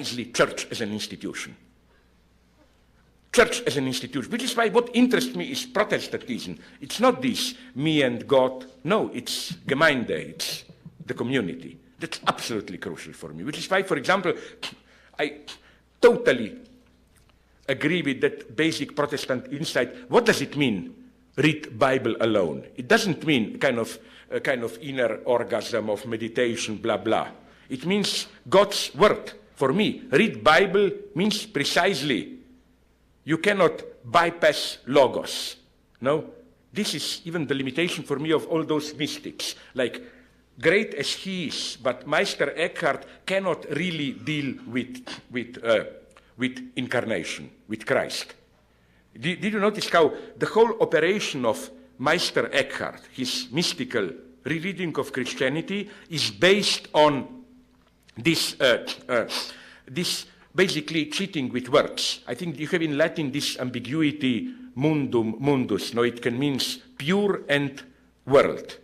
precisely church as an institution. Church as an institution, which is why what interests me is Protestantism. It's not this me and God. No, it's Gemeinde, it's the community. That's absolutely crucial for me, which is why, for example, I totally agree with that basic Protestant insight. What does it mean, read Bible alone? It doesn't mean a kind of inner orgasm of meditation, blah, blah. It means God's word. For me, read Bible means precisely you cannot bypass logos. No? This is even the limitation for me of all those mystics. Like, great as he is, but Meister Eckhart cannot really deal with incarnation, with Christ. Did you notice how the whole operation of Meister Eckhart, his mystical rereading of Christianity, is based on this basically cheating with words. I think you have in Latin this ambiguity, mundum, mundus. No, it can mean pure and world.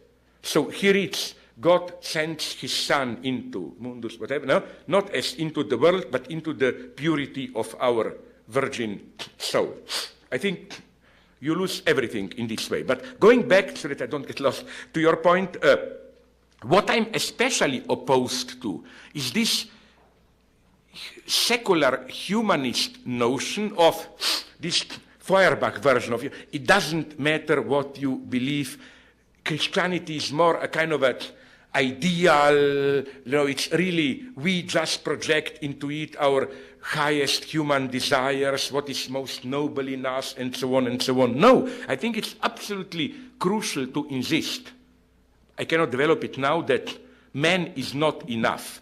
So here it's God sends his son into mundus, whatever, no? Not as into the world, but into the purity of our virgin soul. I think you lose everything in this way. But going back, so that I don't get lost, to your point, what I'm especially opposed to is this secular humanist notion of this Feuerbach version of it doesn't matter what you believe. Christianity is more a kind of an ideal, it's really, we just project into it our highest human desires, what is most noble in us, and so on and so on. No, I think it's absolutely crucial to insist. I cannot develop it now that man is not enough.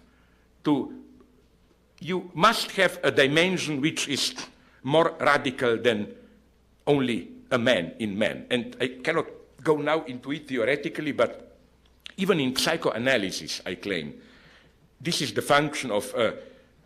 You must have a dimension which is more radical than only a man in man. And I cannot go now into it theoretically, but even in psychoanalysis, I claim, this is the function of a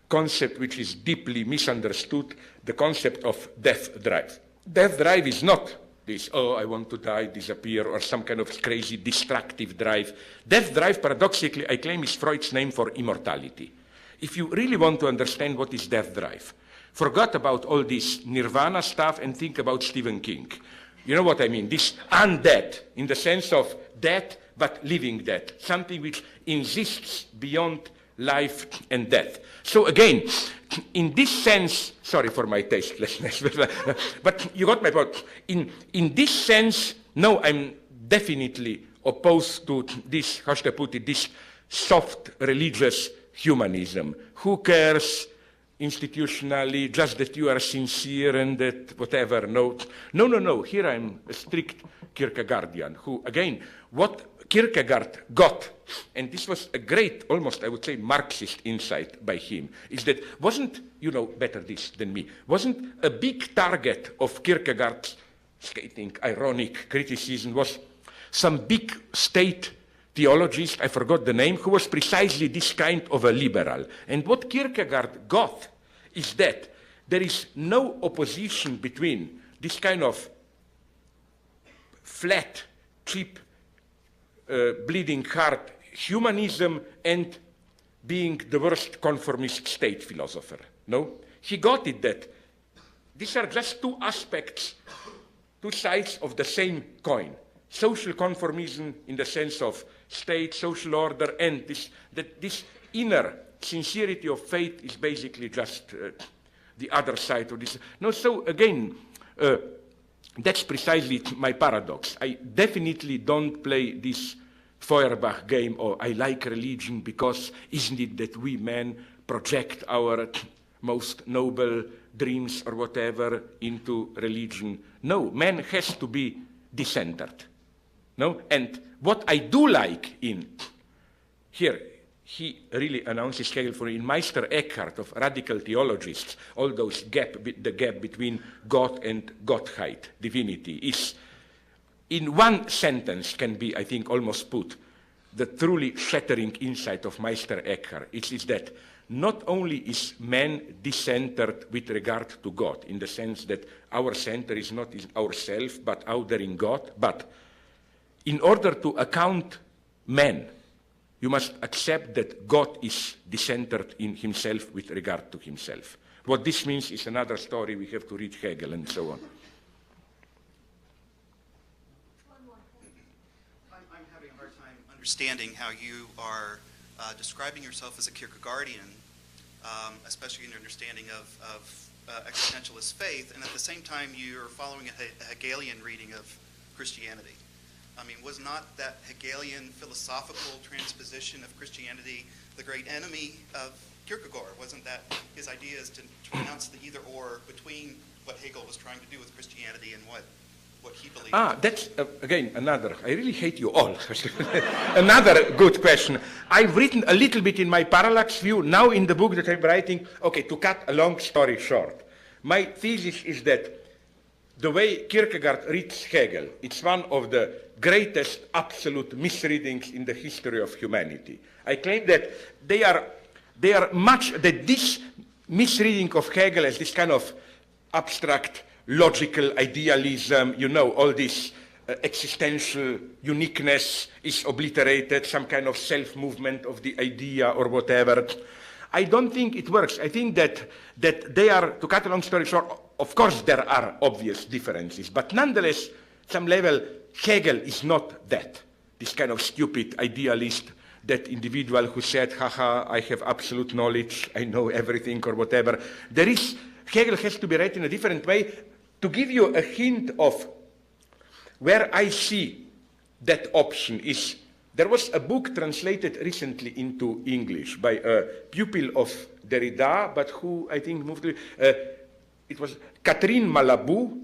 concept which is deeply misunderstood, the concept of death drive. Death drive is not this, oh, I want to die, disappear, or some kind of crazy destructive drive. Death drive, paradoxically, I claim, is Freud's name for immortality. If you really want to understand what is death drive, forget about all this nirvana stuff and think about Stephen King. You know what I mean? This undead, in the sense of death, but living death. Something which exists beyond life and death. So again, in this sense, sorry for my tastelessness, but you got my point. In this sense, no, I'm definitely opposed to this, how should I put it, this soft religious humanism. Who cares institutionally, just that you are sincere and that whatever. No. Here I'm a strict Kierkegaardian who, again, what Kierkegaard got, and this was a great, almost I would say Marxist insight by him, is that wasn't, you know better this than me, wasn't a big target of Kierkegaard's scathing, ironic criticism was some big state theologist, I forgot the name, who was precisely this kind of a liberal. And what Kierkegaard got is that there is no opposition between this kind of flat, cheap, bleeding heart humanism and being the worst conformist state philosopher. No? He got it that these are just two aspects, two sides of the same coin. Social conformism in the sense of state, social order, and this inner sincerity of faith is basically just the other side of this. No, so again, that's precisely my paradox. I definitely don't play this Feuerbach game, or I like religion because isn't it that we men project our most noble dreams or whatever into religion? No, man has to be decentered. No? And what I do like in, here, he really announces Hegel for in Meister Eckhart of radical theologists, all those the gap between God and Godheit, divinity, is in one sentence can be, I think, almost put, the truly shattering insight of Meister Eckhart. It is that not only is man decentered with regard to God, in the sense that our center is not in ourself, but out there in God, but in order to account man you must accept that God is decentered in himself with regard to himself. What this means is another story. We have to read Hegel and so on. I'm having a hard time understanding how you are describing yourself as a Kierkegaardian, especially in your understanding of existentialist faith, and at the same time you're following a Hegelian reading of Christianity. I mean, was not that Hegelian philosophical transposition of Christianity the great enemy of Kierkegaard? Wasn't that his idea is to pronounce the either-or between what Hegel was trying to do with Christianity and what he believed? That's, again, another, I really hate you all. Another good question. I've written a little bit in my parallax view, now in the book that I'm writing, okay, to cut a long story short. My thesis is that the way Kierkegaard reads Hegel, it's one of the greatest absolute misreadings in the history of humanity. I claim that that this misreading of Hegel as this kind of abstract logical idealism, you know, all this existential uniqueness is obliterated, some kind of self-movement of the idea or whatever. I don't think it works. I think that they are, to cut a long story short, of course there are obvious differences, but nonetheless, some level, Hegel is not that. This kind of stupid idealist, that individual who said, haha, I have absolute knowledge, I know everything or whatever. Hegel has to be read in a different way. To give you a hint of where I see that option is, there was a book translated recently into English by a pupil of Derrida, but who I think moved to, it was Catherine Malabou,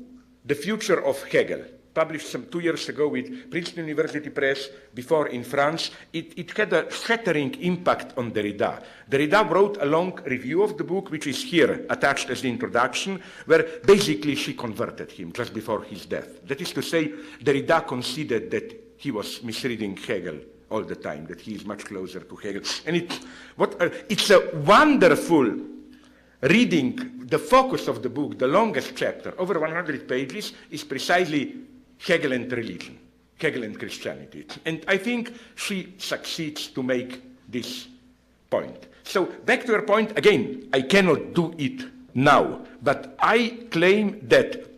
The Future of Hegel, published some 2 years ago with Princeton University Press, before in France. It had a shattering impact on Derrida. Derrida wrote a long review of the book, which is here attached as the introduction, where basically she converted him just before his death. That is to say, Derrida conceded that he was misreading Hegel all the time, that he is much closer to Hegel. And it's a wonderful reading. The focus of the book, the longest chapter, over 100 pages, is precisely Hegel and religion, Hegel and Christianity. And I think she succeeds to make this point. So back to your point, again, I cannot do it now, but I claim that,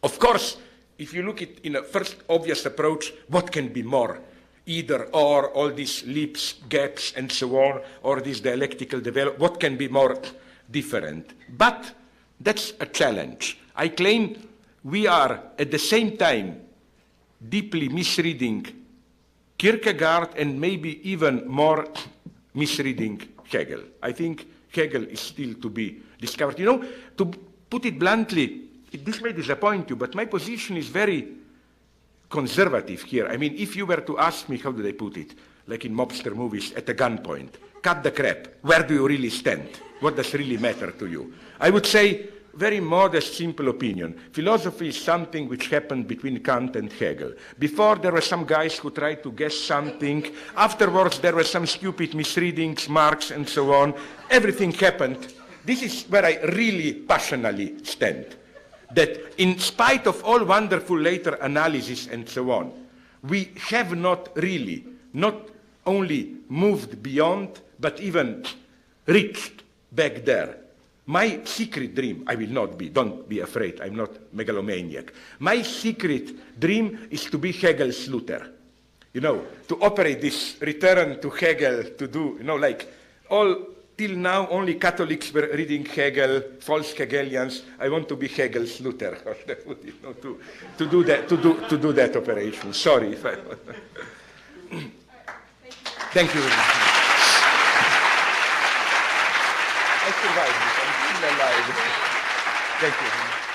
of course, if you look at in a first obvious approach, what can be more? Either or, all these leaps, gaps, and so on, or this dialectical development, what can be more different? But that's a challenge. I claim we are at the same time deeply misreading Kierkegaard and maybe even more misreading Hegel. I think Hegel is still to be discovered. You know, to put it bluntly, this may disappoint you, but my position is very conservative here. I mean, if you were to ask me, how do they put it, like in mobster movies, at a gunpoint, cut the crap, where do you really stand? What does really matter to you? I would say, very modest, simple opinion. Philosophy is something which happened between Kant and Hegel. Before, there were some guys who tried to guess something. Afterwards, there were some stupid misreadings, Marx, and so on. Everything happened. This is where I really passionately stand. That in spite of all wonderful later analysis and so on, we have not really, not only moved beyond, but even reached back there. My secret dream, I will not be, don't be afraid, I'm not megalomaniac. My secret dream is to be Hegel's Luther. You know, to operate this return to Hegel, to do, you know, like all, till now only Catholics were reading Hegel, false Hegelians. I want to be Hegel's Luther, you know, to do that operation. Sorry if I... Thank you very much. I survived this. I'm still alive. Thank you.